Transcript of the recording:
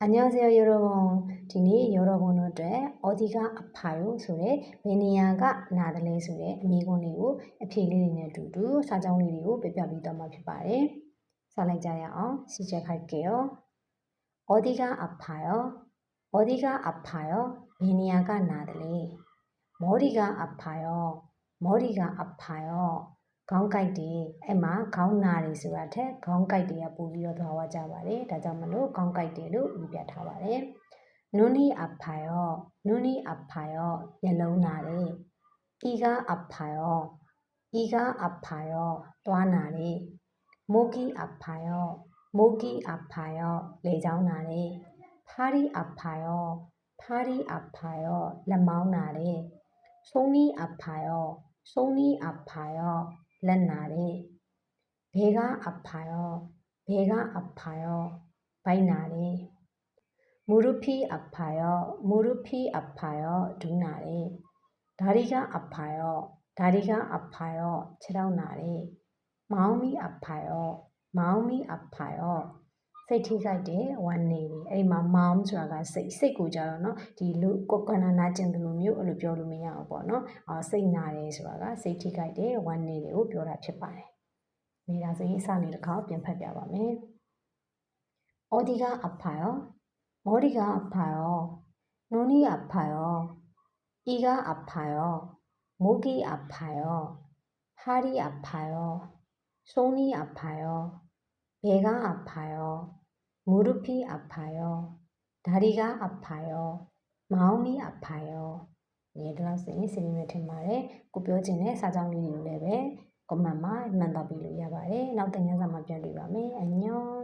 안녕하세요 여러분. 디니 여러분한테 어디가 아파요? 소래 베니아가 나들래 소래 미고니고 에피리네 두두 사정리리고 빼빼비도 마피바래. 살라이자야 시작할게요. 어디가 아파요? 어디가 아파요? 베니아가 나들래. 머리가 아파요. 머리가 아파요. ခေါင်းကိုက်တယ်အဲ့မှာခေါင်းနာတယ်ဆိုတာထက်ခေါင်းကိုက်တယ်ကပို့ပြီးတော့သွားကြပါတယ်ဒါကြောင့်မလို့ခေါင်းကိုက်တယ်လို့ပြထားပါတယ်နူနီအဖာယောနူနီအဖာယောမျက်လုံးနာတယ်ဤကအဖာယောဤကအဖာယောတွားနာတယ်မိုကီအဖာယောမိုကီအဖာယောလေချောင်းနာတယ်ဖာရီအဖာယောဖာရီအဖာယောလက်မောင်းနာတယ်ဆုံးနီအဖာယောဆုံးနီအဖာယောလက်နာတယ်ဘေကအဖာယောဘေကအဖာယောဘိုက်နာတယ်မူရုဖီအဖာယောမူရုဖီအဖာယောဒူးနာတယ်ဒါရီကအဖာယောဒါရီကအဖာယောခြေထောက်နာတယ်မောင်မီအဖာယောမောင်မီအဖာယောစိတ်ထိခိုက်တယ်ဝမ်းနေပြီအဲ့မှာမောင်ဆိုတာကစိတ်ကိုကြတော့เนาะဒီလူကိုကနာနာကျင်တယ်လို့မျိုးအဲ့လိုပြောလို့မရအောင်ပေါ့เนาะစိတ်နာတယ်ဆိုတာကစိတ်ထိခိုက်တယ်ဝမ်းနေတယ်ကိုပြောတာဖြစ်ပါတယ်နေတာဆိုရင်အစနေတစ်ခါပြန်ဖတ်ပြပါမယ်어디가 아파요 머리가 아파요 눈이 아파요 이가 아파요 목이 아파요 팔이 아파요 손이 아파요 배가 아파요 무릎이 아파요 다리가 아파요 마음이 아파요 얘들아 선생님 세미메 말에 꼽혀지는 사정리를 레벨 것만만 만나보려 야바래 나도 영상만 변리바매 안녕